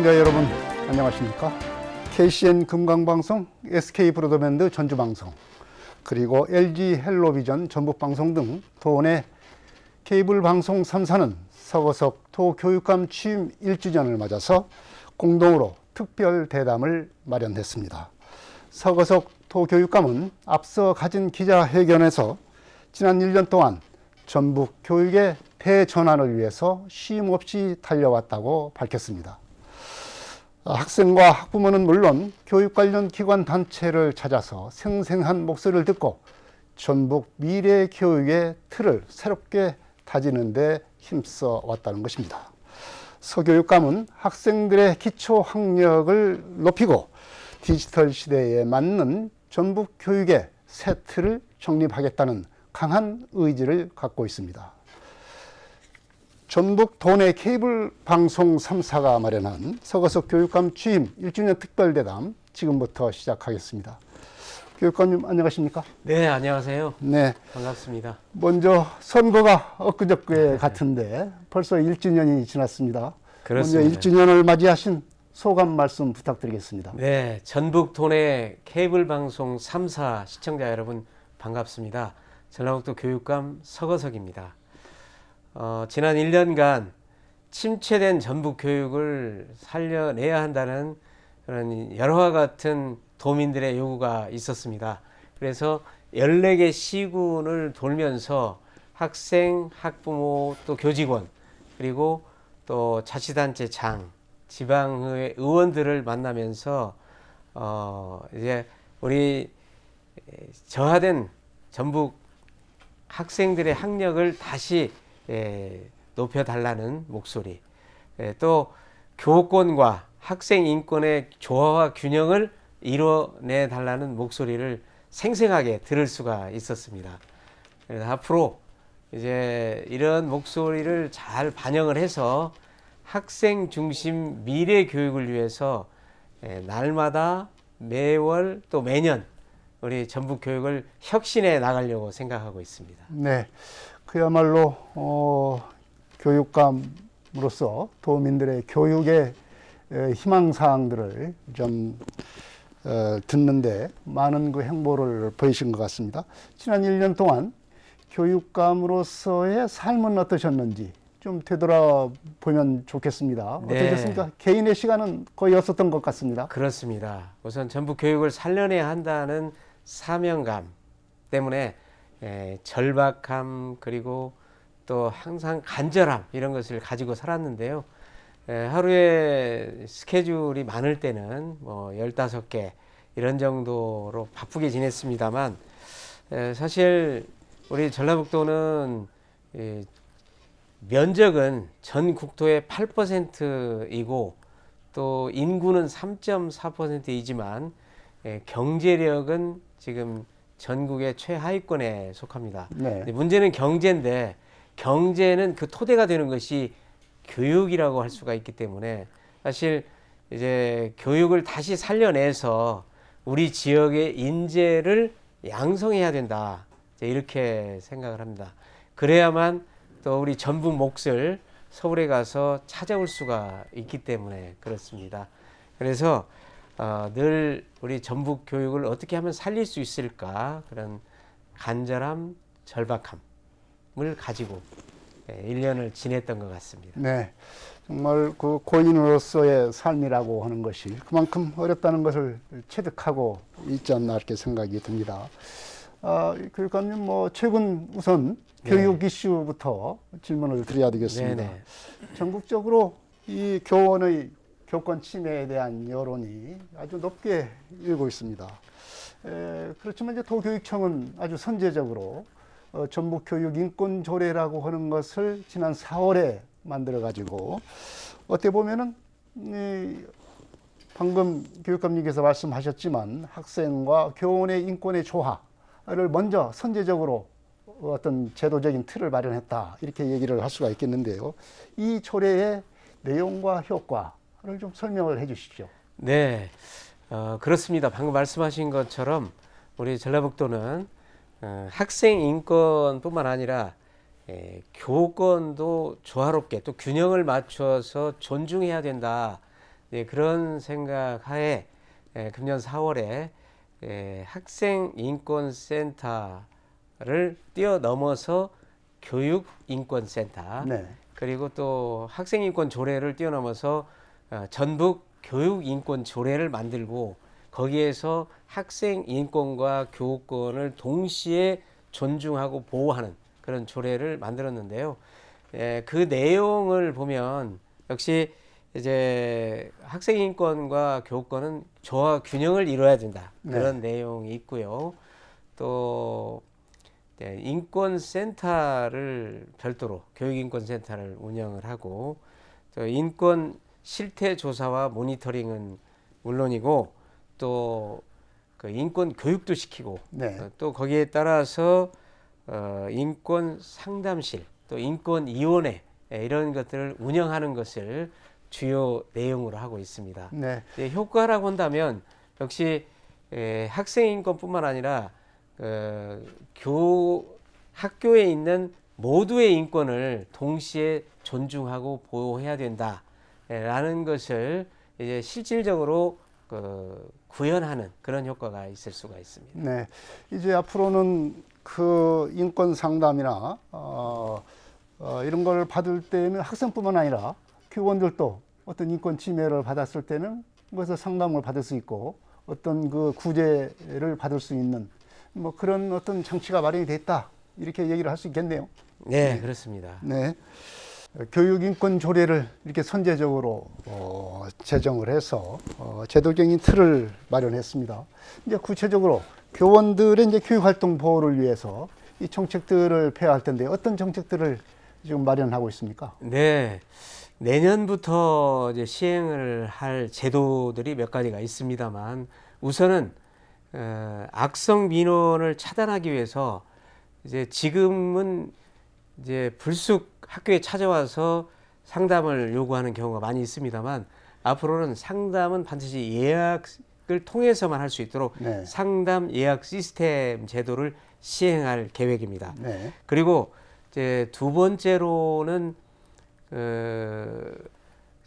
시청자 여러분 안녕하십니까? KCN 금강방송, SK브로드밴드 전주방송, 그리고 LG 헬로비전 전북방송 등 도내 케이블 방송 3사는 서거석 도교육감 취임 1주년을 맞아서 공동으로 특별 대담을 마련했습니다. 서거석 도교육감은 앞서 가진 기자회견에서 지난 1년 동안 전북 교육의 대전환을 위해서 쉼 없이 달려왔다고 밝혔습니다. 학생과 학부모는 물론 교육 관련 기관 단체를 찾아서 생생한 목소리를 듣고 전북 미래 교육의 틀을 새롭게 다지는 데 힘써 왔다는 것입니다. 서 교육감은 학생들의 기초 학력을 높이고 디지털 시대에 맞는 전북 교육의 새 틀을 정립하겠다는 강한 의지를 갖고 있습니다. 전북 도내 케이블 방송 3사가 마련한 서거석 교육감 취임 1주년 특별대담 지금부터 시작하겠습니다. 교육감님 안녕하십니까? 네, 안녕하세요. 네, 반갑습니다. 먼저 선거가 엊그저께 같은데 벌써 1주년이 지났습니다. 그렇습니다. 먼저 1주년을 맞이하신 소감 말씀 부탁드리겠습니다. 네, 전북 도내 케이블 방송 3사 시청자 여러분 반갑습니다. 전라북도 교육감 서거석입니다. 지난 1년간 침체된 전북 교육을 살려내야 한다는 그런 열화와 같은 도민들의 요구가 있었습니다. 그래서 14개 시군을 돌면서 학생, 학부모, 또 교직원, 그리고 또 자치단체 장, 지방의회 의원들을 만나면서 이제 우리 저하된 전북 학생들의 학력을 다시 높여달라는 목소리, 또 교권과 학생 인권의 조화와 균형을 이뤄내달라는 목소리를 생생하게 들을 수가 있었습니다. 그래서 앞으로 이제 이런 목소리를 잘 반영을 해서 학생 중심 미래 교육을 위해서 날마다 매월 또 매년 우리 전북 교육을 혁신해 나가려고 생각하고 있습니다. 네, 그야말로 교육감으로서 도민들의 교육의 희망사항들을 좀 듣는데 많은 그 행보를 보이신 것 같습니다. 지난 1년 동안 교육감으로서의 삶은 어떠셨는지 좀 되돌아보면 좋겠습니다. 네. 어떠셨습니까? 개인의 시간은 거의 없었던 것 같습니다. 그렇습니다. 우선 전북 교육을 살려내야 한다는 사명감 때문에 절박함, 그리고 또 항상 간절함, 이런 것을 가지고 살았는데요. 하루에 스케줄이 많을 때는 뭐 15개 이런 정도로 바쁘게 지냈습니다만, 사실 우리 전라북도는 면적은 전 국토의 8%이고 또 인구는 3.4%이지만 경제력은 지금 전국의 최하위권에 속합니다. 네. 문제는 경제인데, 경제는 그 토대가 되는 것이 교육이라고 할 수가 있기 때문에 사실 이제 교육을 다시 살려내서 우리 지역의 인재를 양성해야 된다, 이렇게 생각을 합니다. 그래야만 또 우리 전북 몫을 서울에 가서 찾아올 수가 있기 때문에 그렇습니다. 그래서 늘 우리 전북 교육을 어떻게 하면 살릴 수 있을까, 그런 간절함, 절박함을 가지고 1년을 지냈던 것 같습니다. 네, 정말 그 고인으로서의 삶이라고 하는 것이 그만큼 어렵다는 것을 체득하고 있지 않나 이렇게 생각이 듭니다. 교육감님, 뭐 최근 우선 교육 이슈부터 질문을 드려야 되겠습니다. 네네. 전국적으로 이 교원의 교권 침해에 대한 여론이 아주 높게 일고 있습니다. 그렇지만 이제 도교육청은 아주 선제적으로 전북 교육 인권 조례라고 하는 것을 지난 4월에 만들어 가지고 어떻게 보면은 방금 교육감님께서 말씀하셨지만 학생과 교원의 인권의 조화를 먼저 선제적으로 어떤 제도적인 틀을 마련했다, 이렇게 얘기를 할 수가 있겠는데요. 이 조례의 내용과 효과를 좀 설명을 해 주시죠. 네, 그렇습니다. 방금 말씀하신 것처럼 우리 전라북도는 학생 인권뿐만 아니라 교권도 조화롭게 또 균형을 맞춰서 존중해야 된다, 예, 그런 생각하에 금년 4월에 학생인권센터를 뛰어넘어서 교육인권센터, 네. 그리고 또 학생인권 조례를 뛰어넘어서 전북 교육인권 조례를 만들고 거기에서 학생인권과 교육권을 동시에 존중하고 보호하는 그런 조례를 만들었는데요. 그 내용을 보면 역시 이제 학생인권과 교육권은 조화 균형을 이뤄야 된다. 그런 내용이 있고요. 또 인권센터를 별도로 교육인권센터를 운영을 하고 또 인권 실태 조사와 모니터링은 물론이고 또 그 인권 교육도 시키고 네. 또 거기에 따라서 인권 상담실 또 인권위원회 이런 것들을 운영하는 것을 주요 내용으로 하고 있습니다. 네. 효과라고 한다면 역시 학생인권뿐만 아니라 학교에 있는 모두의 인권을 동시에 존중하고 보호해야 된다라는 것을 이제 실질적으로 구현하는 그런 효과가 있을 수가 있습니다. 네. 이제 앞으로는 그 인권 상담이나 이런 걸 받을 때는 학생뿐만 아니라 교원들도 어떤 인권 침해를 받았을 때는 그것을 상담을 받을 수 있고 어떤 그 구제를 받을 수 있는 뭐 그런 어떤 장치가 마련이 됐다 이렇게 얘기를 할 수 있겠네요. 네, 그렇습니다. 네. 교육인권 조례를 이렇게 선제적으로 제정을 해서 제도적인 틀을 마련했습니다. 이제 구체적으로 교원들의 이제 교육활동 보호를 위해서 이 정책들을 폐하할 텐데 어떤 정책들을 지금 마련하고 있습니까? 네, 내년부터 이제 시행을 할 제도들이 몇 가지가 있습니다만 우선은 악성 민원을 차단하기 위해서 이제 지금은 이제 불쑥 학교에 찾아와서 상담을 요구하는 경우가 많이 있습니다만 앞으로는 상담은 반드시 예약을 통해서만 할 수 있도록 네. 상담 예약 시스템 제도를 시행할 계획입니다. 네. 그리고 이제 두 번째로는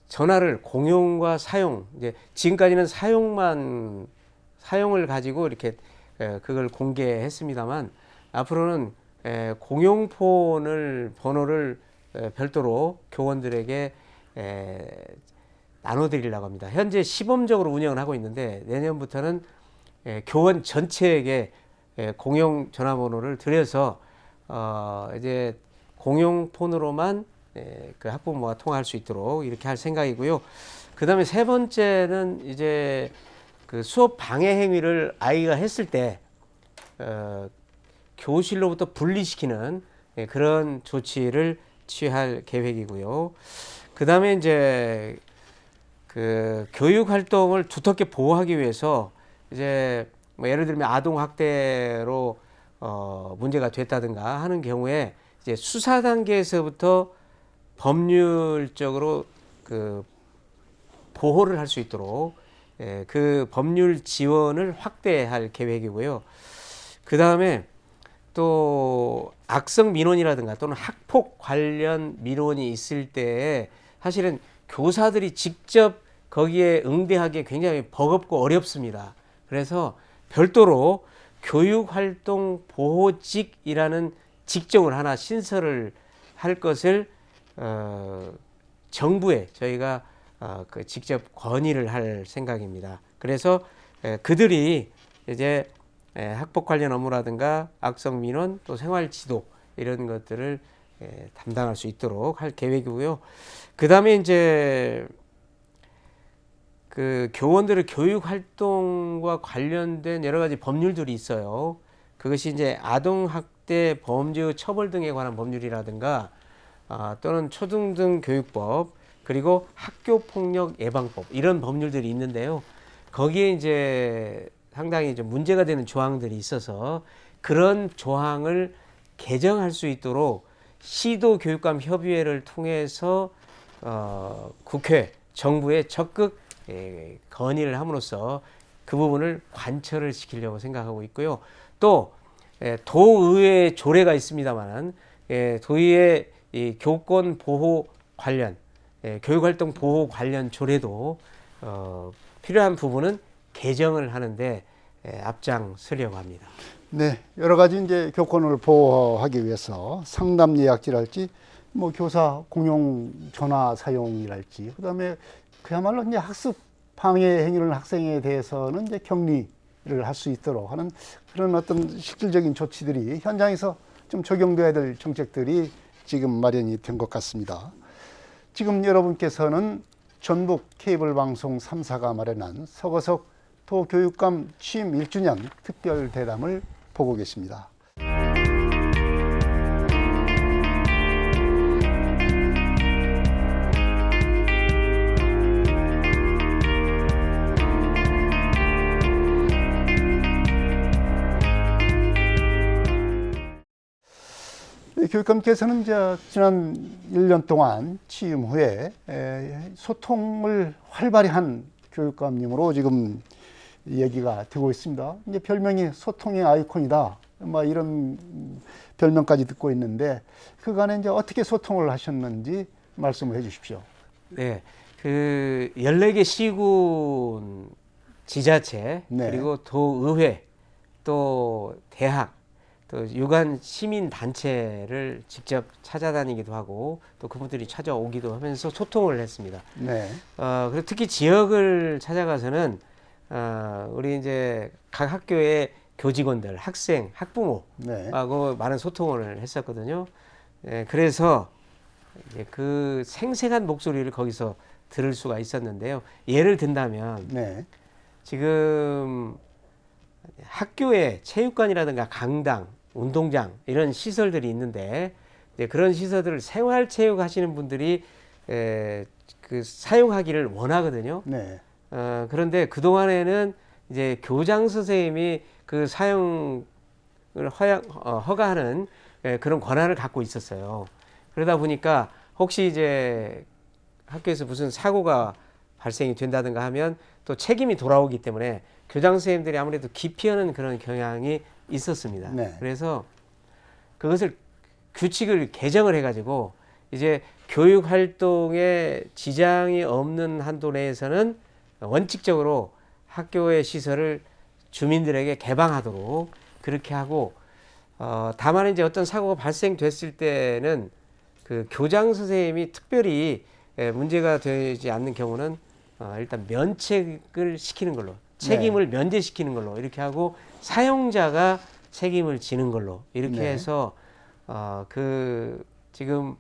전화를 공용과 사용, 이제 지금까지는 사용을 가지고 이렇게 그걸 공개했습니다만 앞으로는 공용폰을 번호를 별도로 교원들에게 나눠드리려고 합니다. 현재 시범적으로 운영을 하고 있는데 내년부터는 교원 전체에게 공용 전화번호를 드려서 이제 공용폰으로만 그 학부모와 통화할 수 있도록 이렇게 할 생각이고요. 그 다음에 세 번째는 이제 그 수업 방해 행위를 아이가 했을 때 교실로부터 분리시키는 그런 조치를 취할 계획이고요. 그 다음에 이제 그 교육 활동을 두텁게 보호하기 위해서 이제 뭐 예를 들면 아동 학대로 문제가 됐다든가 하는 경우에 이제 수사 단계에서부터 법률적으로 그 보호를 할 수 있도록 그 법률 지원을 확대할 계획이고요. 그 다음에 또 악성 민원이라든가 또는 학폭 관련 민원이 있을 때 사실은 교사들이 직접 거기에 응대하기 굉장히 버겁고 어렵습니다. 그래서 별도로 교육활동 보호직이라는 직종을 하나 신설을 할 것을 정부에 저희가 그 직접 건의를 할 생각입니다. 그래서 그들이 이제 학폭 관련 업무라든가 악성 민원 또 생활 지도 이런 것들을 담당할 수 있도록 할 계획이고요. 그 다음에 이제 그 교원들의 교육 활동과 관련된 여러 가지 법률들이 있어요. 그것이 이제 아동 학대 범죄 처벌 등에 관한 법률이라든가 또는 초등등 교육법 그리고 학교 폭력 예방법 이런 법률들이 있는데요. 거기에 이제 상당히 좀 문제가 되는 조항들이 있어서 그런 조항을 개정할 수 있도록 시도교육감 협의회를 통해서 국회, 정부에 적극 건의를 함으로써 그 부분을 관철을 시키려고 생각하고 있고요. 또 도의회 조례가 있습니다만 도의회 이 교권 보호 관련 교육활동 보호 관련 조례도 필요한 부분은 개정을 하는데 앞장서려고 합니다. 네, 여러 가지 이제 교권을 보호하기 위해서 상담 예약지랄지 뭐 교사 공용 전화 사용이랄지 그다음에 그야말로 이제 학습 방해 행위를 하는 학생에 대해서는 이제 격리를 할 수 있도록 하는 그런 어떤 실질적인 조치들이 현장에서 좀 적용돼야 될 정책들이 지금 마련이 된 것 같습니다. 지금 여러분께서는 전북 케이블 방송 3사가 마련한 서거석 도교육감 취임 1주년 특별 대담을 보고 계십니다. 교육감께서는 이제 지난 1년 동안 취임 후에 소통을 활발히 한 교육감님으로 지금 얘기가 되고 있습니다. 이제 별명이 소통의 아이콘이다. 뭐 이런 별명까지 듣고 있는데 그간에 이제 어떻게 소통을 하셨는지 말씀을 해 주십시오. 네. 그 14개 시군 지자체 네. 그리고 도의회 또 대학 또 유관 시민 단체를 직접 찾아다니기도 하고 또 그분들이 찾아오기도 하면서 소통을 했습니다. 네. 그리고 특히 지역을 찾아가서는 우리 이제 각 학교의 교직원들, 학생, 학부모하고 네. 많은 소통을 했었거든요. 그래서 이제 그 생생한 목소리를 거기서 들을 수가 있었는데요. 예를 든다면 네. 지금 학교에 체육관이라든가 강당, 운동장 이런 시설들이 있는데 이제 그런 시설들을 생활체육 하시는 분들이 그 사용하기를 원하거든요. 네. 그런데 그동안에는 이제 교장 선생님이 그 사용을 허가하는 그런 권한을 갖고 있었어요. 그러다 보니까 혹시 이제 학교에서 무슨 사고가 발생이 된다든가 하면 또 책임이 돌아오기 때문에 교장 선생님들이 아무래도 기피하는 그런 경향이 있었습니다. 네. 그래서 그것을 규칙을 개정을 해가지고 이제 교육 활동에 지장이 없는 한도 내에서는 원칙적으로 학교의 시설을 주민들에게 개방하도록 그렇게 하고 다만 이제 어떤 사고가 발생됐을 때는 그 교장 선생님이 특별히 문제가 되지 않는 경우는 일단 면책을 시키는 걸로 책임을 면제시키는 걸로 이렇게 하고 사용자가 책임을 지는 걸로 이렇게 네. 해서 그 지금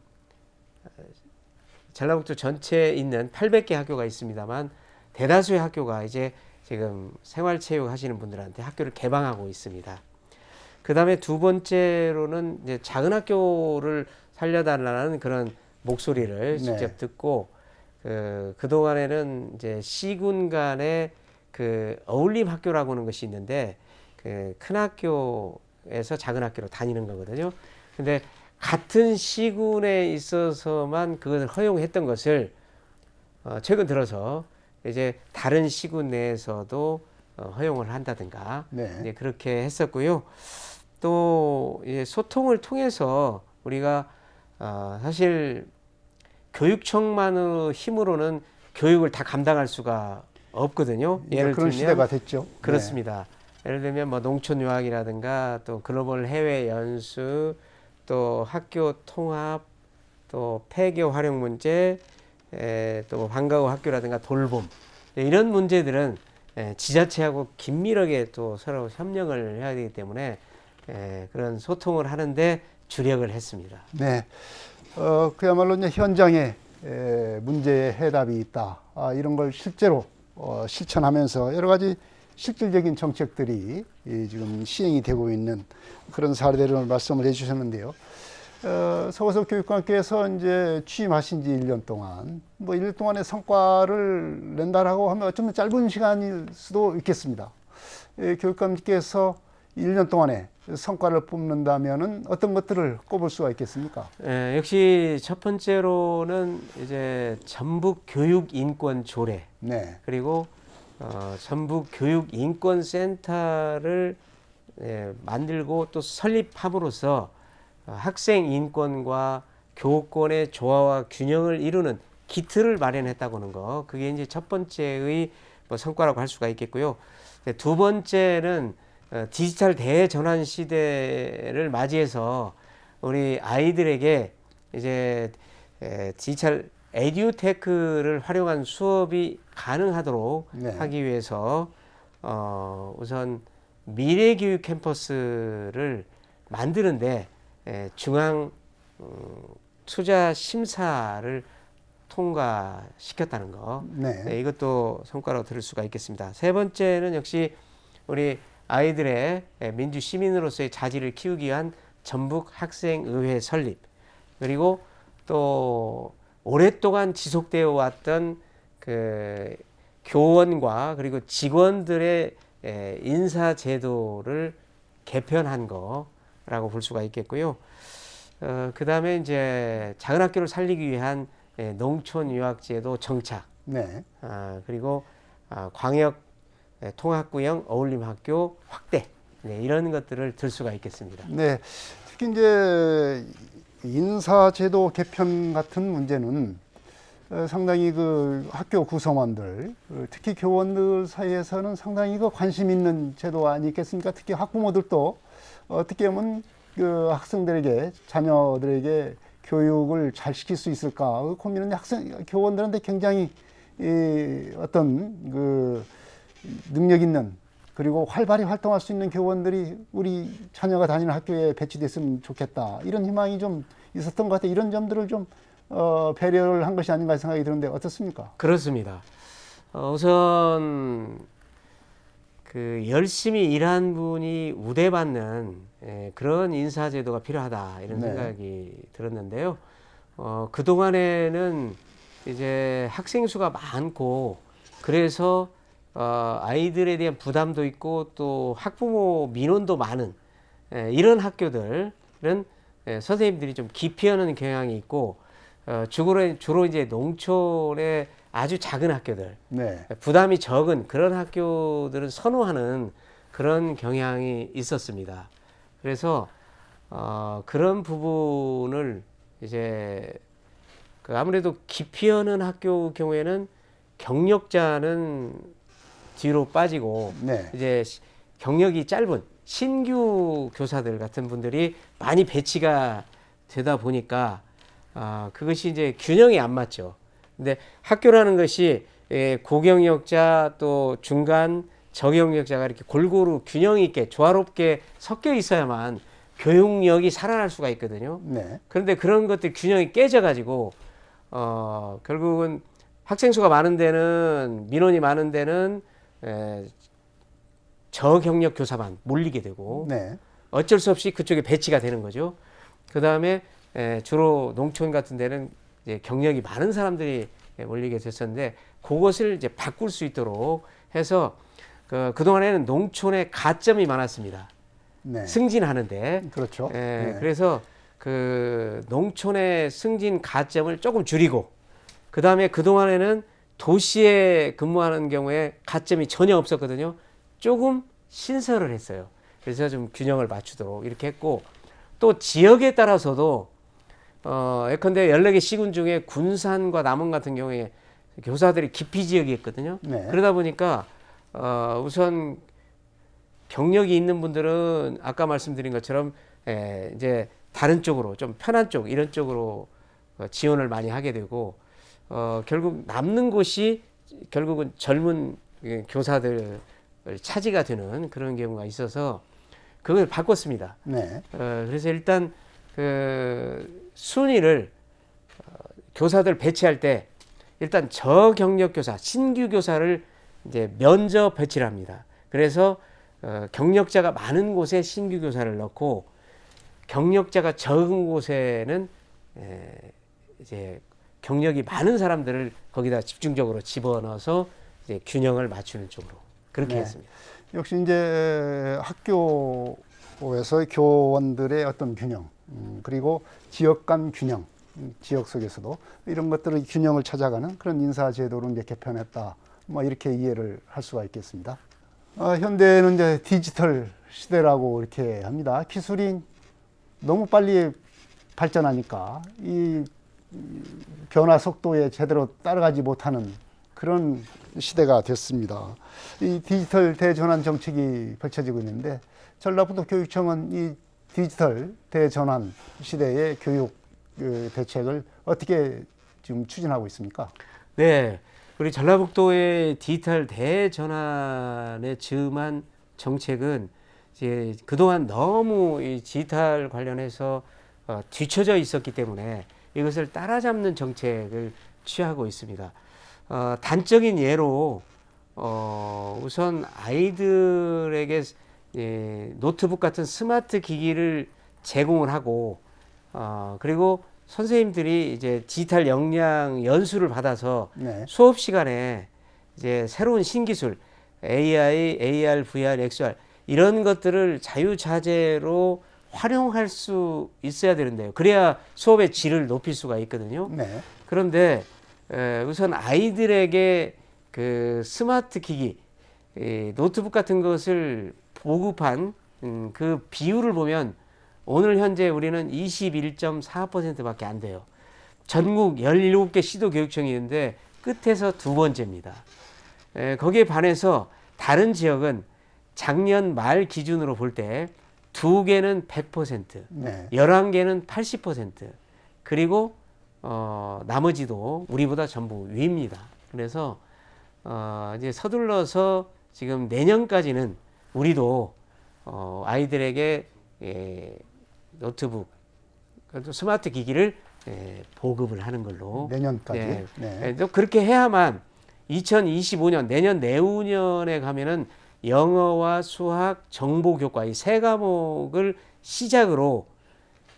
전라북도 전체에 있는 800개 학교가 있습니다만 대다수의 학교가 이제 지금 생활체육 하시는 분들한테 학교를 개방하고 있습니다. 그 다음에 두 번째로는 이제 작은 학교를 살려달라는 그런 목소리를 직접 듣고 그동안에는 이제 시군 간의 그 어울림 학교라고 하는 것이 있는데 그 큰 학교에서 작은 학교로 다니는 거거든요. 근데 같은 시군에 있어서만 그것을 허용했던 것을 최근 들어서 이제 다른 시군 내에서도 허용을 한다든가 이제 그렇게 했었고요. 또 이제 소통을 통해서 우리가 사실 교육청만의 힘으로는 교육을 다 감당할 수가 없거든요. 예를 그런 들면 시대가 됐죠. 그렇습니다. 예를 들면 뭐 농촌 유학이라든가 또 글로벌 해외 연수 또 학교 통합 또 폐교 활용 문제 또 방과후 학교라든가 돌봄 이런 문제들은 지자체하고 긴밀하게 또 서로 협력을 해야 되기 때문에 그런 소통을 하는데 주력을 했습니다. 네. 그야말로 이제 현장에 문제의 해답이 있다. 이런 걸 실제로 실천하면서 여러 가지 실질적인 정책들이 지금 시행이 되고 있는 그런 사례들을 말씀을 해주셨는데요. 서거석 교육감께서 이제 취임하신 지 1년 동안, 뭐 1년 동안의 성과를 낸다라고 하면 어쩌면 짧은 시간일 수도 있겠습니다. 교육감께서 1년 동안에 성과를 뽑는다면은 어떤 것들을 꼽을 수가 있겠습니까? 역시 첫 번째로는 이제 전북 교육 인권 조례 그리고 전북 교육 인권 센터를 만들고 또 설립함으로써 학생 인권과 교권의 조화와 균형을 이루는 기틀을 마련했다고 하는 거, 그게 이제 첫 번째의 뭐 성과라고 할 수가 있겠고요. 두 번째는 디지털 대전환 시대를 맞이해서 우리 아이들에게 이제 디지털 에듀테크를 활용한 수업이 가능하도록 네. 하기 위해서 우선 미래교육 캠퍼스를 만드는데 중앙 투자 심사를 통과시켰다는 거. 네. 이것도 성과로 들을 수가 있겠습니다. 세 번째는 역시 우리 아이들의 민주 시민으로서의 자질을 키우기 위한 전북 학생의회 설립, 그리고 또 오랫동안 지속되어 왔던 그 교원과 그리고 직원들의 인사 제도를 개편한 거라고 볼 수가 있겠고요. 그 다음에 이제 작은 학교를 살리기 위한 농촌 유학제도 정착, 네. 그리고 광역 통합구형 어울림학교 확대, 이런 것들을 들 수가 있겠습니다. 네. 특히 이제 인사제도 개편 같은 문제는 상당히 그 학교 구성원들, 특히 교원들 사이에서는 상당히 그 관심 있는 제도 아니겠습니까? 특히 학부모들도 어떻게 보면 그 학생들에게, 자녀들에게 교육을 잘 시킬 수 있을까? 그 고민은 교원들한테 굉장히 어떤 그 능력 있는, 그리고 활발히 활동할 수 있는 교원들이 우리 자녀가 다니는 학교에 배치됐으면 좋겠다, 이런 희망이 좀 있었던 것 같아요. 이런 점들을 좀 배려를 한 것이 아닌가 생각이 드는데 어떻습니까? 그렇습니다. 우선 그 열심히 일한 분이 우대받는 그런 인사제도가 필요하다, 이런 네. 생각이 들었는데요. 그동안에는 이제 학생 수가 많고, 그래서 아이들에 대한 부담도 있고 또 학부모 민원도 많은 이런 학교들은 선생님들이 좀 기피하는 경향이 있고, 주로 이제 농촌의 아주 작은 학교들, 네. 부담이 적은 그런 학교들은 선호하는 그런 경향이 있었습니다. 그래서 그런 부분을 이제 아무래도 기피하는 학교 경우에는 경력자는 뒤로 빠지고, 네. 이제 경력이 짧은 신규 교사들 같은 분들이 많이 배치가 되다 보니까 그것이 이제 균형이 안 맞죠. 근데 학교라는 것이 고경력자 또 중간 저경력자가 이렇게 골고루 균형 있게 조화롭게 섞여 있어야만 교육력이 살아날 수가 있거든요. 네. 그런데 그런 것들 균형이 깨져가지고 결국은 학생 수가 많은 데는, 민원이 많은 데는 저경력 교사만 몰리게 되고, 네. 어쩔 수 없이 그쪽에 배치가 되는 거죠. 그 다음에 주로 농촌 같은 데는 이제 경력이 많은 사람들이 몰리게 됐었는데, 그것을 이제 바꿀 수 있도록 해서 그동안에는 농촌에 가점이 많았습니다. 네. 승진하는데. 그렇죠. 네. 그래서 그 농촌의 승진 가점을 조금 줄이고, 그 다음에 그동안에는 도시에 근무하는 경우에 가점이 전혀 없었거든요. 조금 신설을 했어요. 그래서 좀 균형을 맞추도록 이렇게 했고, 또 지역에 따라서도 예컨대 14개 시군 중에 군산과 남원 같은 경우에 교사들이 기피 지역이 있거든요. 네. 그러다 보니까 우선 경력이 있는 분들은 아까 말씀드린 것처럼 이제 다른 쪽으로, 좀 편한 쪽, 이런 쪽으로 지원을 많이 하게 되고, 결국 남는 곳이 결국은 젊은 교사들 차지가 되는 그런 경우가 있어서 그걸 바꿨습니다. 네. 그래서 일단 그 순위를 교사들 배치할 때 일단 저경력 교사, 신규 교사를 이제 면접 배치를 합니다. 그래서 경력자가 많은 곳에 신규 교사를 넣고, 경력자가 적은 곳에는 이제 경력이 많은 사람들을 거기다 집중적으로 집어넣어서 이제 균형을 맞추는 쪽으로 그렇게 네. 했습니다. 역시 이제 학교에서의 교원들의 어떤 균형, 그리고 지역 간 균형, 지역 속에서도 이런 것들의 균형을 찾아가는 그런 인사제도로 이제 개편했다, 뭐 이렇게 이해를 할 수가 있겠습니다. 현대는 이제 디지털 시대라고 이렇게 합니다. 기술이 너무 빨리 발전하니까 이 변화 속도에 제대로 따라가지 못하는 그런 시대가 됐습니다. 이 디지털 대전환 정책이 펼쳐지고 있는데 전라북도 교육청은 이 디지털 대전환 시대의 교육 대책을 어떻게 지금 추진하고 있습니까? 네, 우리 전라북도의 디지털 대전환에 즈음한 정책은 이제 그동안 너무 이 디지털 관련해서 뒤처져 있었기 때문에 이것을 따라잡는 정책을 취하고 있습니다. 단적인 예로 우선 아이들에게 노트북 같은 스마트 기기를 제공을 하고 그리고 선생님들이 이제 디지털 역량 연수를 받아서 네. 수업 시간에 이제 새로운 신기술 AI, AR, VR, XR 이런 것들을 자유자재로 활용할 수 있어야 되는데요. 그래야 수업의 질을 높일 수가 있거든요. 네. 그런데 우선 아이들에게 그 스마트 기기, 노트북 같은 것을 보급한 그 비율을 보면 오늘 현재 우리는 21.4%밖에 안 돼요. 전국 17개 시도교육청이 있는데 끝에서 두 번째입니다. 거기에 반해서 다른 지역은 작년 말 기준으로 볼 때 2개는 100%, 네. 11개는 80%, 그리고 나머지도 우리보다 전부 위입니다. 그래서 이제 서둘러서 지금 내년까지는 우리도 아이들에게 노트북, 스마트 기기를 보급을 하는 걸로 내년까지. 네. 네. 또 그렇게 해야만 2025년 내년 내후년에 가면은 영어와 수학, 정보교과 이 세 과목을 시작으로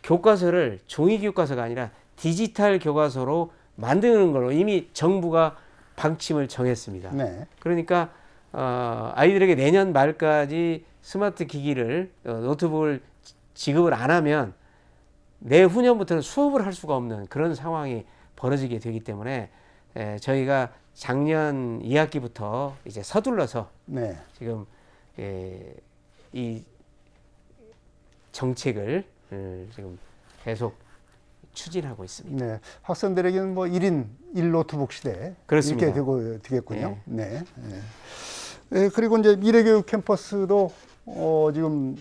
교과서를 종이 교과서가 아니라 디지털 교과서로 만드는 걸로 이미 정부가 방침을 정했습니다. 네. 그러니까 아이들에게 내년 말까지 스마트 기기를 노트북을 지급을 안 하면 내후년부터는 수업을 할 수가 없는 그런 상황이 벌어지게 되기 때문에 저희가 작년 2학기부터 이제 서둘러서 네. 지금 이 정책을 지금 계속 추진하고 있습니다. 네. 학생들에게는 뭐 1인 1노트북 시대 그렇습니다. 이렇게 되겠군요. 네. 네. 그리고 이제 미래교육 캠퍼스도 지금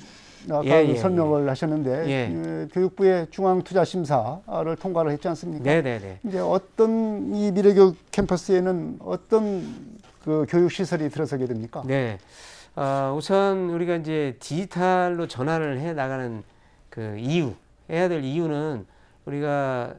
아까 설명을 하셨는데 교육부의 중앙투자심사를 통과를 했지 않습니까? 네네네. 이제 어떤 이 미래교육 캠퍼스에는 어떤 그 교육 시설이 들어서게 됩니까? 네. 우선 우리가 이제 디지털로 전환을 해 나가는 그 해야 될 이유는 우리가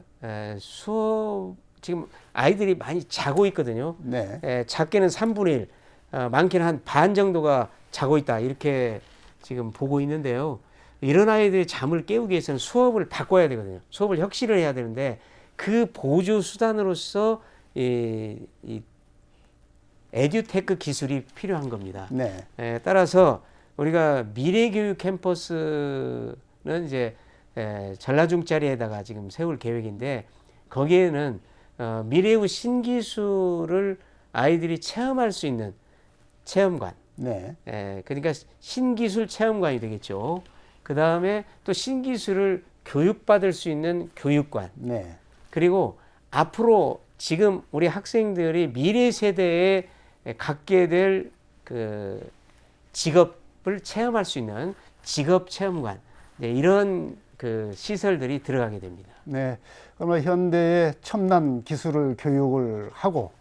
수업 지금 아이들이 많이 자고 있거든요. 네. 작게는 3분의 1, 많게는 한 반 정도가 자고 있다 이렇게 지금 보고 있는데요. 이런 아이들의 잠을 깨우기 위해서는 수업을 바꿔야 되거든요. 수업을 혁신을 해야 되는데 그 보조 수단으로서 이 에듀테크 기술이 필요한 겁니다. 네. 따라서 우리가 미래교육 캠퍼스는 이제 전라중짜리에다가 지금 세울 계획인데 거기에는 미래의 신기술을 아이들이 체험할 수 있는 체험관, 네. 그러니까 신기술 체험관이 되겠죠. 그 다음에 또 신기술을 교육받을 수 있는 교육관, 네. 그리고 앞으로 지금 우리 학생들이 미래 세대에 갖게 될 그 직업을 체험할 수 있는 직업 체험관, 이런 그 시설들이 들어가게 됩니다. 네. 그러면 현대의 첨단 기술을 교육을 하고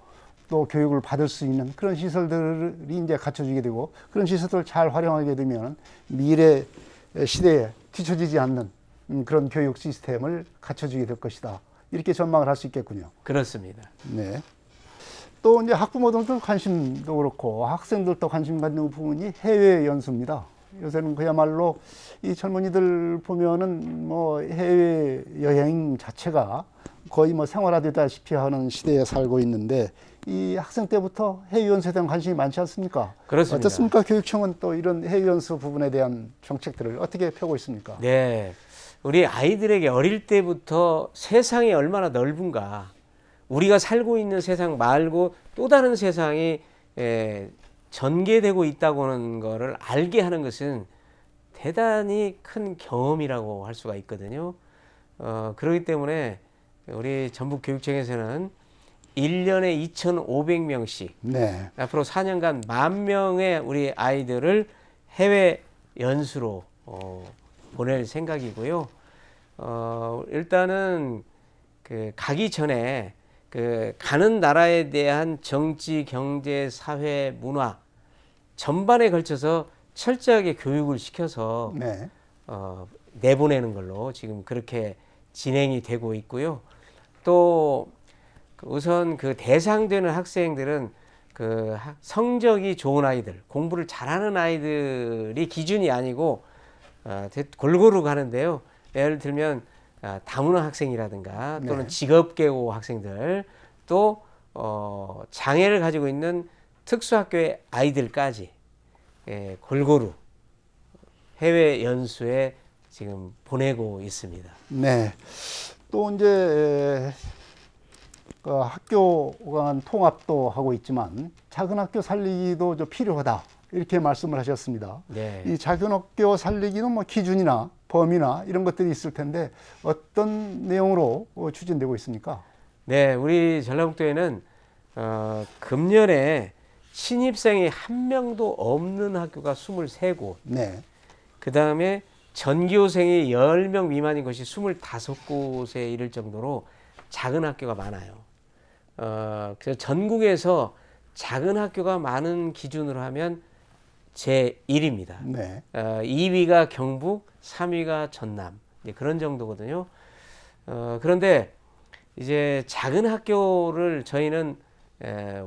또 교육을 받을 수 있는 그런 시설들이 이제 갖춰지게 되고 그런 시설들을 잘 활용하게 되면 미래 시대에 뒤처지지 않는 그런 교육 시스템을 갖춰주게 될 것이다. 이렇게 전망을 할 수 있겠군요. 그렇습니다. 네. 또 이제 학부모들도 관심도 그렇고 학생들도 관심 갖는 부분이 해외 연수입니다. 요새는 그야말로 이 젊은이들 보면은 뭐 해외 여행 자체가 거의 뭐 생활화되다시피 하는 시대에 살고 있는데 이 학생 때부터 해외 연수에 대한 관심이 많지 않습니까? 그렇습니다. 어떻습니까? 교육청은 또 이런 해외 연수 부분에 대한 정책들을 어떻게 펴고 있습니까? 네. 우리 아이들에게 어릴 때부터 세상이 얼마나 넓은가, 우리가 살고 있는 세상 말고 또 다른 세상이 전개되고 있다고 하는 것을 알게 하는 것은 대단히 큰 경험이라고 할 수가 있거든요. 그렇기 때문에 우리 전북교육청에서는 1년에 2,500명씩 네. 앞으로 4년간 10,000명의 우리 아이들을 해외 연수로 보낼 생각이고요. 일단은 그 가기 전에 그 가는 나라에 대한 정치, 경제, 사회, 문화 전반에 걸쳐서 철저하게 교육을 시켜서 네. 내보내는 걸로 지금 그렇게 진행이 되고 있고요. 또 우선 그 대상되는 학생들은 그 성적이 좋은 아이들, 공부를 잘하는 아이들이 기준이 아니고 골고루 가는데요. 예를 들면 다문화 학생이라든가 또는 네. 직업계고 학생들 또 장애를 가지고 있는 특수학교의 아이들까지 골고루 해외 연수에 지금 보내고 있습니다. 네. 또 이제 학교 간 통합도 하고 있지만 작은 학교 살리기도 좀 필요하다 이렇게 말씀을 하셨습니다. 네. 이 작은 학교 살리기는 뭐 기준이나 범위나 이런 것들이 있을 텐데 어떤 내용으로 추진되고 있습니까? 네, 우리 전라북도에는 금년에 신입생이 한 명도 없는 학교가 23곳, 네. 그 다음에 전교생이 10명 미만인 것이 25곳에 이를 정도로 작은 학교가 많아요. 그래서 전국에서 작은 학교가 많은 기준으로 하면 제1위입니다. 네. 2위가 경북, 3위가 전남. 그런 정도거든요. 그런데 이제 작은 학교를 저희는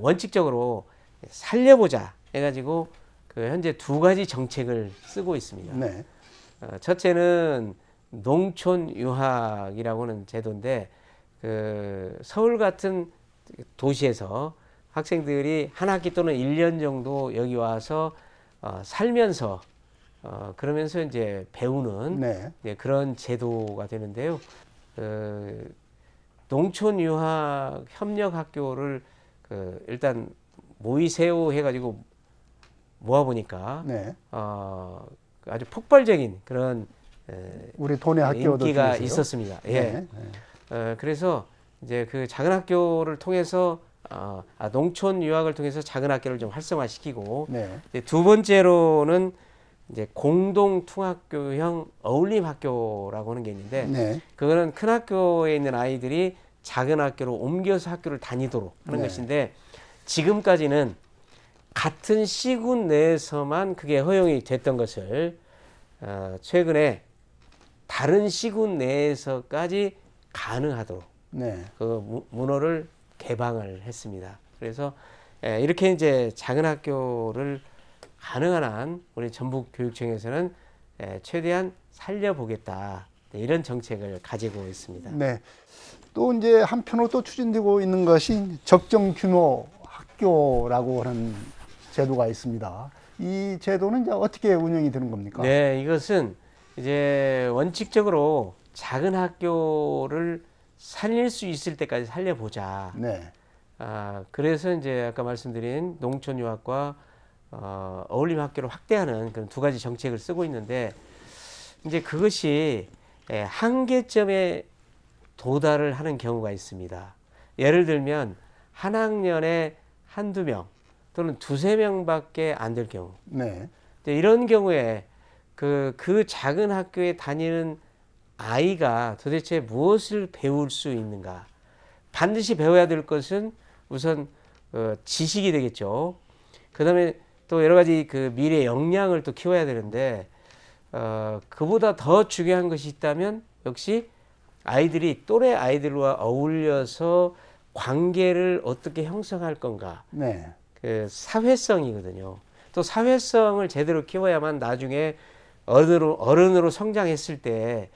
원칙적으로 살려보자 해가지고 그 현재 2가지 정책을 쓰고 있습니다. 네. 첫째는 농촌 유학이라고 하는 제도인데 그 서울 같은 도시에서 학생들이 한 학기 또는 1년 정도 여기 와서 살면서 그러면서 이제 배우는 네. 그런 제도가 되는데요. 농촌 유학 협력 학교를 일단 모이세요 해가지고 모아보니까 네. 아주 폭발적인 그런 우리 도내 학교도 인기가 중에서요? 있었습니다. 예. 네. 그래서 이제 그 작은 학교를 통해서 농촌 유학을 통해서 작은 학교를 좀 활성화시키고 네. 이제 두 번째로는 이제 공동 통학교형 어울림 학교라고 하는 게 있는데 네. 그거는 큰 학교에 있는 아이들이 작은 학교로 옮겨서 학교를 다니도록 하는 네. 것인데 지금까지는 같은 시군 내에서만 그게 허용이 됐던 것을 최근에 다른 시군 내에서까지 가능하도록 네. 그 문호를 개방을 했습니다. 그래서 이렇게 이제 작은 학교를 가능한 한 우리 전북교육청에서는 최대한 살려보겠다 이런 정책을 가지고 있습니다. 네. 또 이제 한편으로 또 추진되고 있는 것이 적정 규모 학교라고 하는 제도가 있습니다. 이 제도는 이제 어떻게 운영이 되는 겁니까? 네, 이것은 이제 원칙적으로 작은 학교를 살릴 수 있을 때까지 살려보자. 네. 그래서 이제 아까 말씀드린 농촌 유학과 어울림 학교를 확대하는 그런 2가지 정책을 쓰고 있는데 이제 그것이 한계점에 도달을 하는 경우가 있습니다. 예를 들면 한 학년에 한두 명 또는 2~3명밖에 안 될 경우. 네. 이런 경우에 그 작은 학교에 다니는 아이가 도대체 무엇을 배울 수 있는가? 반드시 배워야 될 것은 우선 지식이 되겠죠. 그다음에 또 여러 가지 그 미래 역량을 또 키워야 되는데 그보다 더 중요한 것이 있다면 역시 아이들이 또래 아이들과 어울려서 관계를 어떻게 형성할 건가? 네. 그 사회성이거든요. 또 사회성을 제대로 키워야만 나중에 어른으로 성장했을 때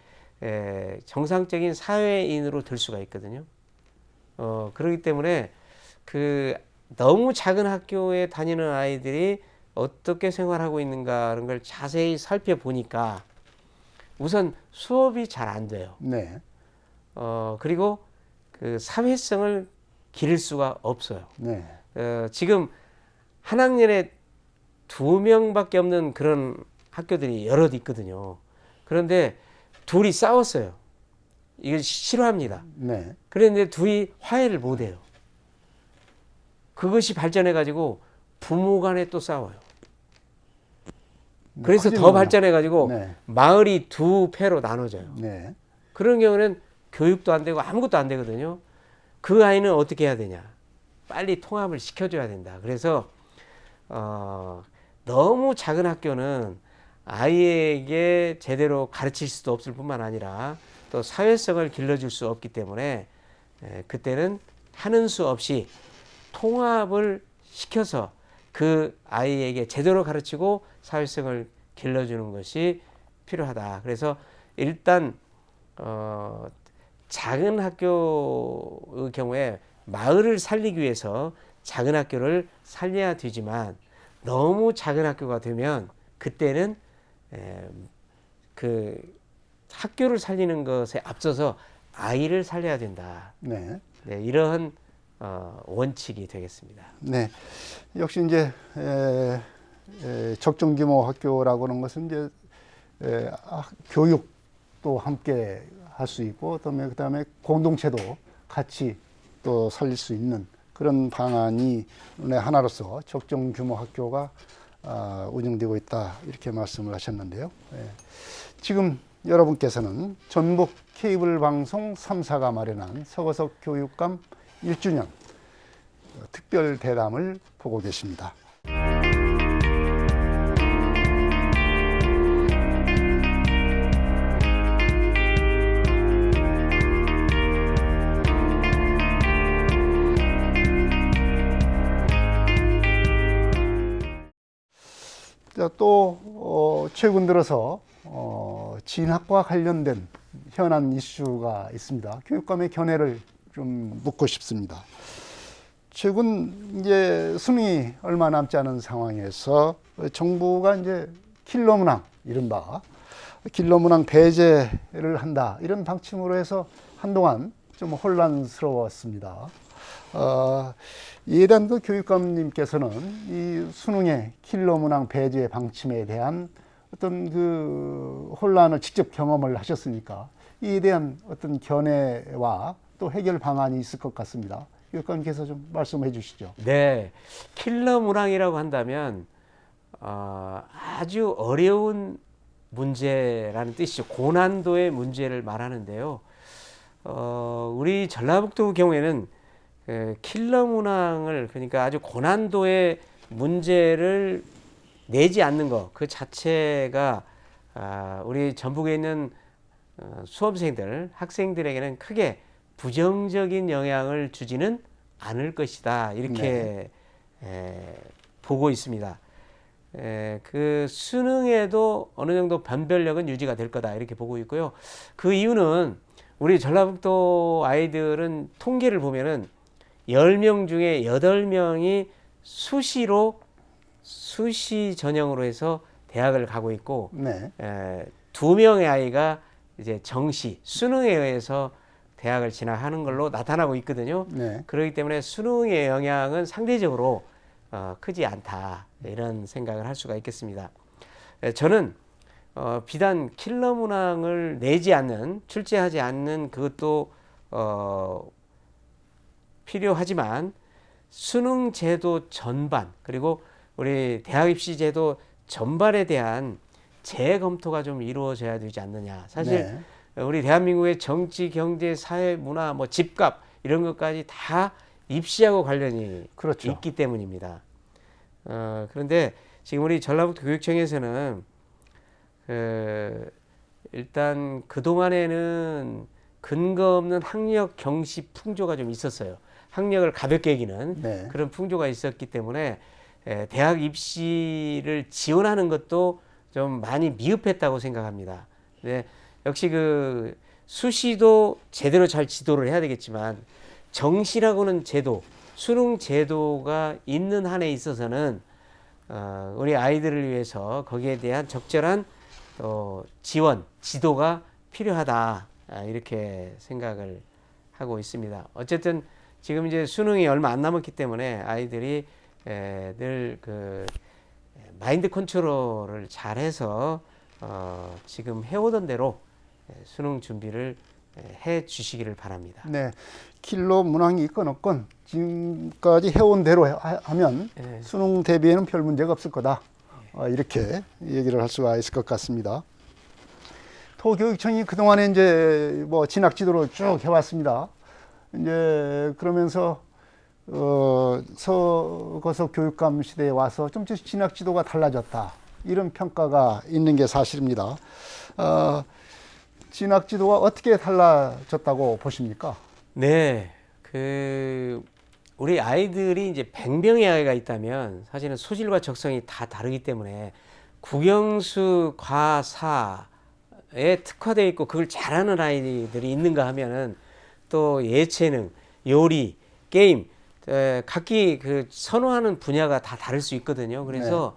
정상적인 사회인으로 될 수가 있거든요. 그렇기 때문에 그 너무 작은 학교에 다니는 아이들이 어떻게 생활하고 있는가 하는 걸 자세히 살펴보니까 우선 수업이 잘 안 돼요. 네. 그리고 그 사회성을 기를 수가 없어요. 네. 지금 한 학년에 2명밖에 없는 그런 학교들이 여럿 있거든요. 그런데 둘이 싸웠어요. 이걸 싫어합니다. 네. 그런데 둘이 화해를 못해요. 그것이 발전해가지고 부모 간에 또 싸워요. 그래서 더 발전해가지고 네. 마을이 두 패로 나눠져요. 네. 그런 경우는 교육도 안 되고 아무것도 안 되거든요. 그 아이는 어떻게 해야 되냐? 빨리 통합을 시켜줘야 된다. 그래서 너무 작은 학교는 아이에게 제대로 가르칠 수도 없을 뿐만 아니라 또 사회성을 길러줄 수 없기 때문에 그때는 하는 수 없이 통합을 시켜서 그 아이에게 제대로 가르치고 사회성을 길러주는 것이 필요하다. 그래서 일단 작은 학교의 경우에 마을을 살리기 위해서 작은 학교를 살려야 되지만 너무 작은 학교가 되면 그때는 그 학교를 살리는 것에 앞서서 아이를 살려야 된다. 네. 네, 이러한 원칙이 되겠습니다. 네. 역시 이제 적정 규모 학교라고 하는 것은 이제 교육도 함께 할 수 있고 그다음에 공동체도 같이 또 살릴 수 있는 그런 방안이 하나로서 적정 규모 학교가 운영되고 있다 이렇게 말씀을 하셨는데요. 지금 여러분께서는 전북 케이블 방송 3사가 마련한 서거석 교육감 1주년 특별 대담을 보고 계십니다. 또 최근 들어서 진학과 관련된 현안 이슈가 있습니다. 교육감의 견해를 좀 묻고 싶습니다. 최근 이제 수능이 얼마 남지 않은 상황에서 정부가 이제 킬러 문항, 이른바 킬러 문항 배제를 한다 이런 방침으로 해서 한동안 좀 혼란스러웠습니다. 이에 대한 그 교육감님께서는 이 수능의 킬러 문항 배제 방침에 대한 어떤 그 혼란을 직접 경험을 하셨으니까 이에 대한 어떤 견해와 또 해결 방안이 있을 것 같습니다. 교육감님께서 좀 말씀해 주시죠. 네, 킬러 문항이라고 한다면 아주 어려운 문제라는 뜻이죠. 고난도의 문제를 말하는데요. 우리 전라북도 경우에는 킬러 문항을 그러니까 아주 고난도의 문제를 내지 않는 것 그 자체가 우리 전북에 있는 수험생들, 학생들에게는 크게 부정적인 영향을 주지는 않을 것이다. 이렇게 보고 있습니다. 그 수능에도 어느 정도 변별력은 유지가 될 거다. 이렇게 보고 있고요. 그 이유는 우리 전라북도 아이들은 통계를 보면은 10명 중에 8명이 수시 전형으로 해서 대학을 가고 있고, 네. 2명의 아이가 이제 정시, 수능에 의해서 대학을 진학하는 걸로 나타나고 있거든요. 네. 그렇기 때문에 수능의 영향은 상대적으로 크지 않다. 이런 생각을 할 수가 있겠습니다. 저는 비단 킬러 문항을 내지 않는, 출제하지 않는 그것도 필요하지만 수능 제도 전반 그리고 우리 대학 입시 제도 전반에 대한 재검토가 좀 이루어져야 되지 않느냐. 사실 우리 대한민국의 정치, 경제, 사회, 문화, 뭐 집값 이런 것까지 다 입시하고 관련이 그렇죠. 있기 때문입니다. 그런데 지금 우리 전라북도 교육청에서는 일단 그동안에는 근거 없는 학력 경시 풍조가 좀 있었어요. 학력을 가볍게 여기는 그런 풍조가 있었기 때문에 대학 입시를 지원하는 것도 좀 많이 미흡했다고 생각합니다. 네, 역시 그 수시도 제대로 잘 지도를 해야 되겠지만 정시라고는 제도, 수능 제도가 있는 한에 있어서는 우리 아이들을 위해서 거기에 대한 적절한 지원, 지도가 필요하다 이렇게 생각을 하고 있습니다. 어쨌든 지금 이제 수능이 얼마 안 남았기 때문에 아이들이 늘 그 마인드 컨트롤을 잘해서 지금 해오던 대로 수능 준비를 해 주시기를 바랍니다. 네. 길로 문항이 있건 없건 지금까지 해온 대로 하면 네. 수능 대비에는 별 문제가 없을 거다. 이렇게 얘기를 할 수가 있을 것 같습니다. 도교육청이 그동안에 이제 뭐 진학 지도를 쭉 해왔습니다. 이제 그러면서 서거석 교육감 시대에 와서 좀 진학 지도가 달라졌다. 이런 평가가 있는 게 사실입니다. 진학 지도가 어떻게 달라졌다고 보십니까? 네, 우리 아이들이 이제 100명의 아이가 있다면 사실은 소질과 적성이 다 다르기 때문에 국영수 과사에 특화되어 있고 그걸 잘하는 아이들이 있는가 하면은 또 예체능, 요리, 게임 각기 그 선호하는 분야가 다 다를 수 있거든요. 그래서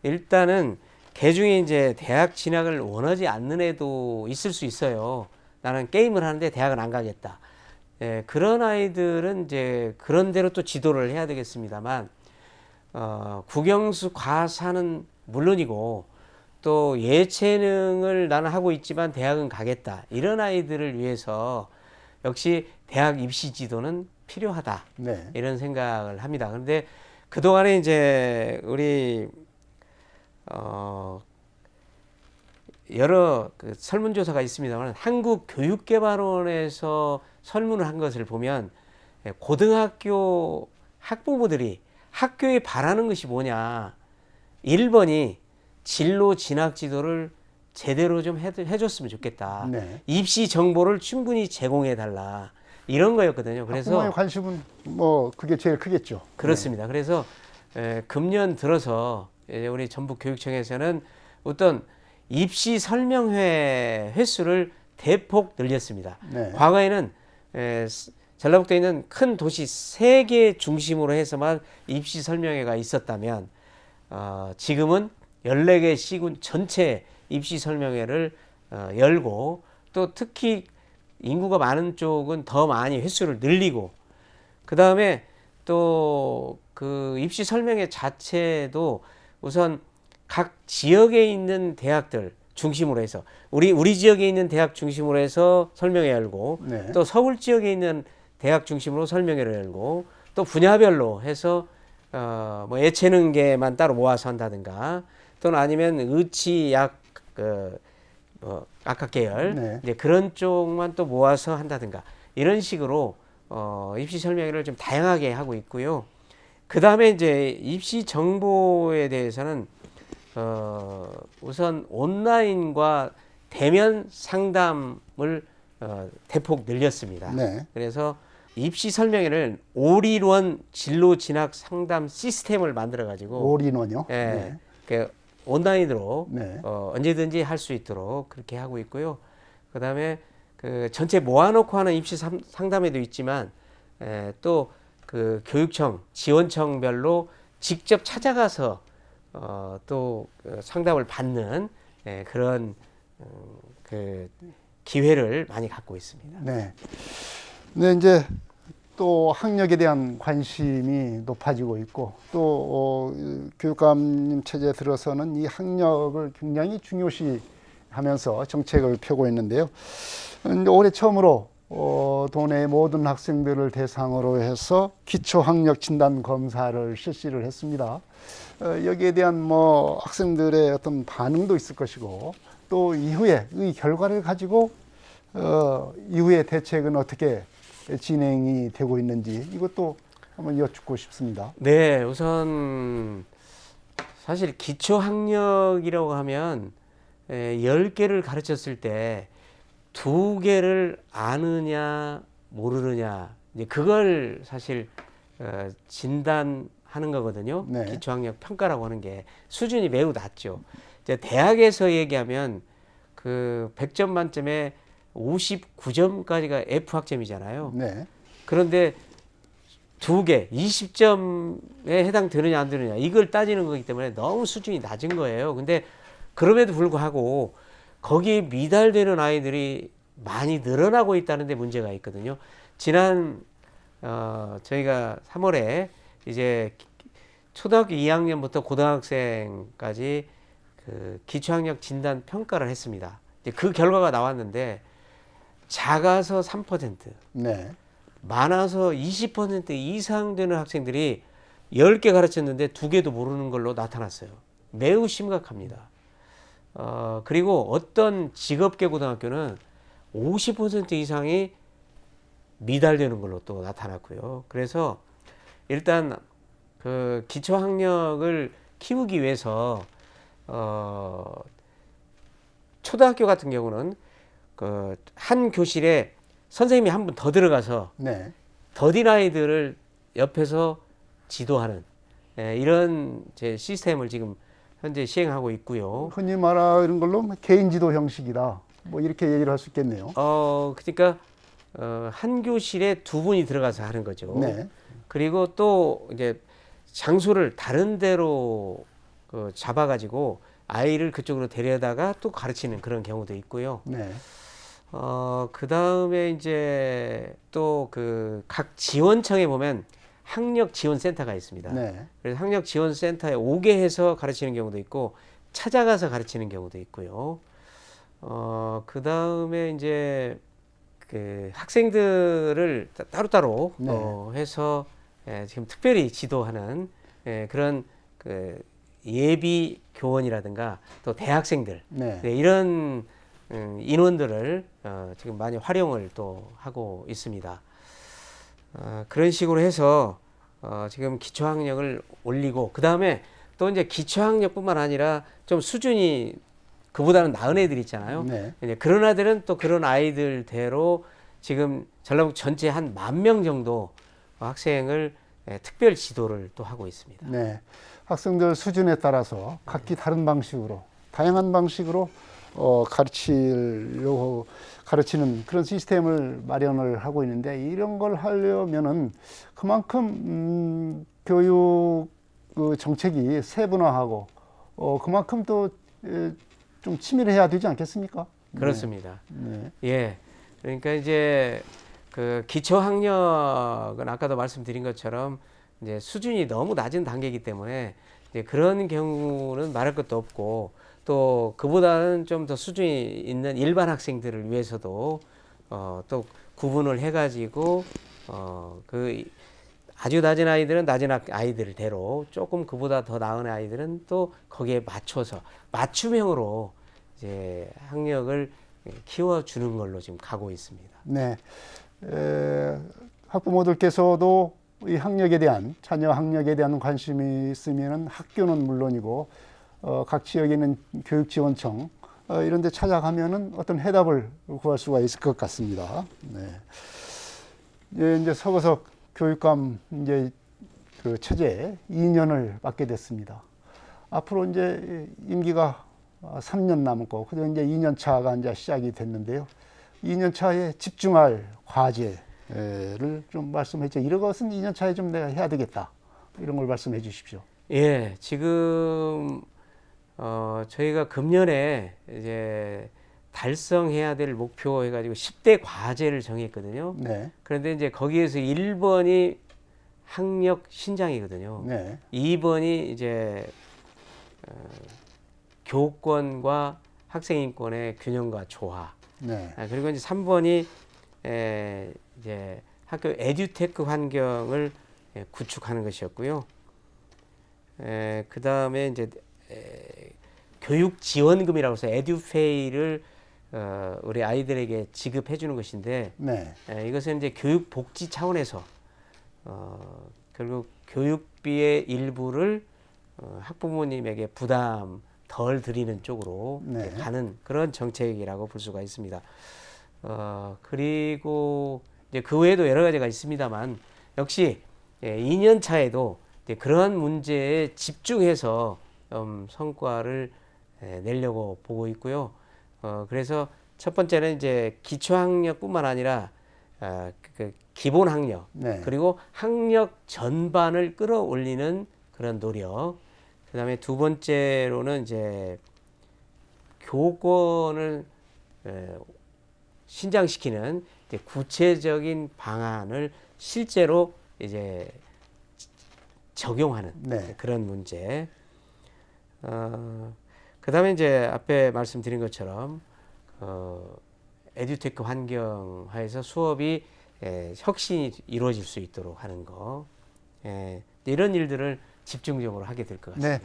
일단은 개 중에 이제 대학 진학을 원하지 않는 애도 있을 수 있어요. 나는 게임을 하는데 대학은 안 가겠다. 그런 아이들은 이제 그런 대로 또 지도를 해야 되겠습니다만, 국영수 과사는 물론이고 또 예체능을 나는 하고 있지만 대학은 가겠다. 이런 아이들을 위해서 역시 대학 입시 지도는 필요하다. 네. 이런 생각을 합니다. 그런데 그동안에 이제 우리 여러 그 설문조사가 있습니다만 한국교육개발원에서 설문을 한 것을 보면 고등학교 학부모들이 학교에 바라는 것이 뭐냐. 1번이 진로 진학 지도를 제대로 좀 해줬으면 좋겠다. 네. 입시 정보를 충분히 제공해달라. 이런 거였거든요. 그래서 학부모의 관심은 뭐 그게 제일 크겠죠. 그렇습니다. 그래서 금년 들어서 우리 전북교육청에서는 어떤 입시 설명회 횟수를 대폭 늘렸습니다. 네. 과거에는 전라북도에 있는 큰 도시 3개 중심으로 해서만 입시 설명회가 있었다면 지금은 14개 시군 전체 입시 설명회를 열고 또 특히 인구가 많은 쪽은 더 많이 횟수를 늘리고 그 다음에 또 그 입시 설명회 자체도 우선 각 지역에 있는 대학들 중심으로 해서 우리 지역에 있는 대학 중심으로 해서 설명회 열고 네. 또 서울 지역에 있는 대학 중심으로 설명회를 열고 또 분야별로 해서 뭐 예체능계만 따로 모아서 한다든가 또는 아니면 의치약 악학 계열 네. 이제 그런 쪽만 또 모아서 한다든가 이런 식으로 입시 설명회를 좀 다양하게 하고 있고요. 그 다음에 이제 입시 정보에 대해서는 우선 온라인과 대면 상담을 대폭 늘렸습니다. 네. 그래서 입시 설명회를 올인원 진로 진학 상담 시스템을 만들어 가지고 올인원이요? 예, 네. 그 온라인으로 네. 언제든지 할 수 있도록 그렇게 하고 있고요. 그 다음에 그 전체 모아놓고 하는 입시 상담회도 있지만 또 그 교육청, 지원청별로 직접 찾아가서 또 상담을 받는 그런 그 기회를 많이 갖고 있습니다. 네. 네, 이제 또 학력에 대한 관심이 높아지고 있고 또 교육감님 체제에 들어서는 이 학력을 굉장히 중요시하면서 정책을 펴고 있는데요. 올해 처음으로 도내 모든 학생들을 대상으로 해서 기초학력 진단 검사를 실시를 했습니다. 여기에 대한 뭐 학생들의 어떤 반응도 있을 것이고 또 이후에 이 결과를 가지고 이후의 대책은 어떻게 진행이 되고 있는지 이것도 한번 여쭙고 싶습니다. 네, 우선 사실 기초학력이라고 하면 10개를 가르쳤을 때 2개를 아느냐 모르느냐 이제 그걸 사실 진단하는 거거든요. 네. 기초학력 평가라고 하는 게 수준이 매우 낮죠. 이제 대학에서 얘기하면 그 100점 만점에 59점까지가 F 학점이잖아요. 네. 그런데 2개, 20점에 해당되느냐 안 되느냐 이걸 따지는 거기 때문에 너무 수준이 낮은 거예요. 근데 그럼에도 불구하고 거기에 미달되는 아이들이 많이 늘어나고 있다는 데 문제가 있거든요. 지난 저희가 3월에 이제 초등학교 2학년부터 고등학생까지 그 기초학력 진단 평가를 했습니다. 이제 그 결과가 나왔는데 작아서 3%, 네. 많아서 20% 이상 되는 학생들이 10개 가르쳤는데 2개도 모르는 걸로 나타났어요. 매우 심각합니다. 그리고 어떤 직업계 고등학교는 50% 이상이 미달되는 걸로 또 나타났고요. 그래서 일단 그 기초학력을 키우기 위해서 초등학교 같은 경우는 그 한 교실에 선생님이 한 분 더 들어가서 네. 더딘 아이들을 옆에서 지도하는 이런 제 시스템을 지금 현재 시행하고 있고요. 흔히 말하는 걸로 뭐 개인 지도 형식이다. 뭐 이렇게 얘기를 할 수 있겠네요. 그러니까 한 교실에 2분이 들어가서 하는 거죠. 네. 그리고 또 이제 장소를 다른 데로 잡아가지고 아이를 그쪽으로 데려다가 또 가르치는 그런 경우도 있고요. 네. 그 다음에 이제 또 그 각 지원청에 보면 학력 지원 센터가 있습니다. 네. 그래서 학력 지원 센터에 오게 해서 가르치는 경우도 있고 찾아가서 가르치는 경우도 있고요. 그 다음에 이제 그 학생들을 따로따로 네. 해서 지금 특별히 지도하는 그런 그 예비 교원이라든가 또 대학생들 네. 이런 인원들을 지금 많이 활용을 또 하고 있습니다. 그런 식으로 해서 지금 기초학력을 올리고 그 다음에 또 이제 기초학력뿐만 아니라 좀 수준이 그보다는 나은 애들 있잖아요. 네. 이제 그런 아이들은 또 그런 아이들대로 지금 전라북 전체 한 10,000명 정도 학생을 특별 지도를 또 하고 있습니다. 네. 학생들 수준에 따라서 각기 다른 방식으로, 다양한 방식으로 가르치는 그런 시스템을 마련을 하고 있는데, 이런 걸 하려면은 그만큼 교육 그 정책이 세분화하고 그만큼 또 좀 치밀해야 되지 않겠습니까? 그렇습니다. 네. 예. 그러니까 이제 그 기초학력은 아까도 말씀드린 것처럼 이제 수준이 너무 낮은 단계이기 때문에 이제 그런 경우는 말할 것도 없고 또 그보다는 좀 더 수준이 있는 일반 학생들을 위해서도 또 구분을 해가지고 그 아주 낮은 아이들은 낮은 아이들대로 조금 그보다 더 나은 아이들은 또 거기에 맞춰서 맞춤형으로 이제 학력을 키워주는 걸로 지금 가고 있습니다. 네. 학부모들께서도 이 학력에 대한, 자녀 학력에 대한 관심이 있으면 학교는 물론이고 각 지역에 있는 교육지원청 이런 데 찾아가면은 어떤 해답을 구할 수가 있을 것 같습니다. 네. 이제 서거석 교육감 이제 그 체제 2년을 맡게 됐습니다. 앞으로 이제 임기가 3년 남고, 그리고 이제 2년 차가 이제 시작이 됐는데요. 2년 차에 집중할 과제를 좀 말씀해 주세요. 이런 것은 2년 차에 좀 내가 해야 되겠다. 이런 걸 말씀해 주십시오. 예, 지금 저희가 금년에 이제 달성해야 될 목표 해가지고 10대 과제를 정했거든요. 네. 그런데 이제 거기에서 1번이 학력 신장이거든요. 네. 2번이 이제 교권과 학생인권의 균형과 조화. 네. 그리고 이제 3번이 이제 학교 에듀테크 환경을 구축하는 것이었고요. 그 다음에 이제 교육 지원금이라고 해서 에듀페이를 우리 아이들에게 지급해 주는 것인데, 네. 이것은 이제 교육 복지 차원에서 결국 교육비의 일부를 학부모님에게 부담 덜 드리는 쪽으로 네. 가는 그런 정책이라고 볼 수가 있습니다. 그리고 이제 그 외에도 여러 가지가 있습니다만 역시 2년 차에도 그러한 문제에 집중해서 성과를 내려고 보고 있고요. 그래서 첫 번째는 이제 기초학력뿐만 아니라 그 기본 학력, 네. 그리고 학력 전반을 끌어올리는 그런 노력. 그다음에 두 번째로는 이제 교권을 신장시키는 이제 구체적인 방안을 실제로 이제 적용하는 네. 그런 문제. 그다음에 이제 앞에 말씀드린 것처럼 에듀테크 환경하에서 수업이 혁신이 이루어질 수 있도록 하는 거, 이런 일들을 집중적으로 하게 될 것 같습니다. 네.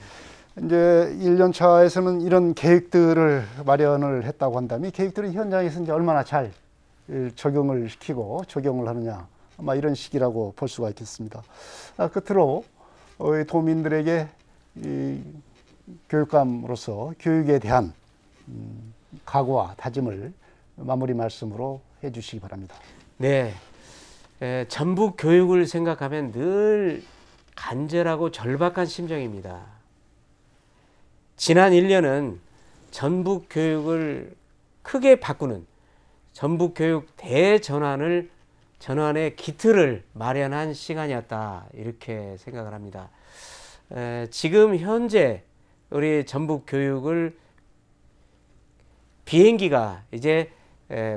이제 1년 차에서는 이런 계획들을 마련을 했다고 한다면 이 계획들이 현장에서 이제 얼마나 잘 적용을 시키고 적용을 하느냐, 아마 이런 시기라고 볼 수가 있겠습니다. 끝으로 도민들에게 이 교육감으로서 교육에 대한 각오와 다짐을 마무리 말씀으로 해주시기 바랍니다. 네, 전북 교육을 생각하면 늘 간절하고 절박한 심정입니다. 지난 1년은 전북 교육을 크게 바꾸는 전북 교육 대전환의 기틀을 마련한 시간이었다, 이렇게 생각을 합니다. 지금 현재 우리 전북 교육을 비행기가 이제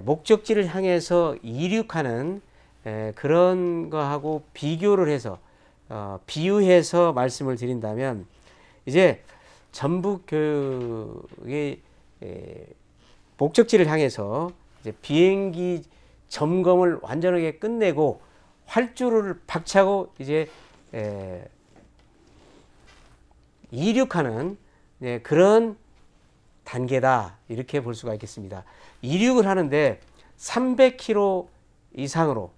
목적지를 향해서 이륙하는 그런 거하고 비교를 해서 비유해서 말씀을 드린다면, 이제 전북 교육의 목적지를 향해서 이제 비행기 점검을 완전하게 끝내고 활주로를 박차고 이제 이륙하는 그런 단계다, 이렇게 볼 수가 있겠습니다. 이륙을 하는데 300km 이상으로,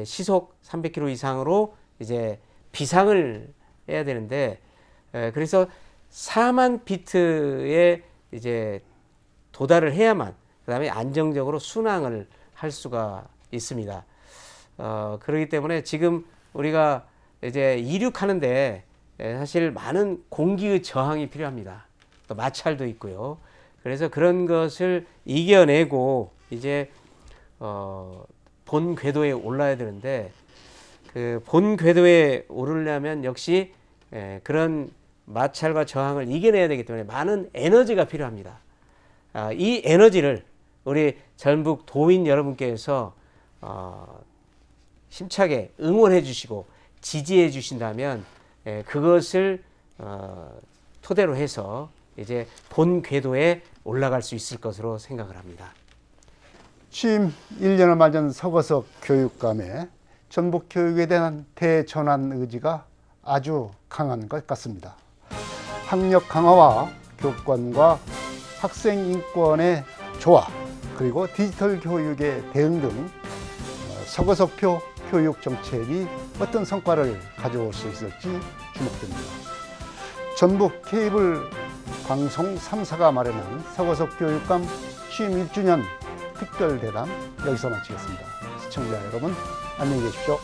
시속 300km 이상으로 이제 비상을 해야 되는데, 그래서 4만 피트에 이제 도달을 해야만 그다음에 안정적으로 순항을 할 수가 있습니다. 그렇기 때문에 지금 우리가 이제 이륙하는데 사실 많은 공기의 저항이 필요합니다. 또 마찰도 있고요. 그래서 그런 것을 이겨내고 이제 본 궤도에 올라야 되는데, 그 본 궤도에 오르려면 역시 그런 마찰과 저항을 이겨내야 되기 때문에 많은 에너지가 필요합니다. 이 에너지를 우리 전북 도민 여러분께서 힘차게 응원해 주시고 지지해 주신다면 그것을 토대로 해서 이제 본 궤도에 올라갈 수 있을 것으로 생각을 합니다. 취임 1년을 맞은 서거석 교육감의 전북 교육에 대한 대전환 의지가 아주 강한 것 같습니다. 학력 강화와 교권과 학생 인권의 조화, 그리고 디지털 교육의 대응 등 서거석표 교육 정책이 어떤 성과를 가져올 수 있을지 주목됩니다. 전북 케이블 방송 3사가 마련한 서거석 교육감 취임 1주년 특별대담 여기서 마치겠습니다. 시청자 여러분, 안녕히 계십시오.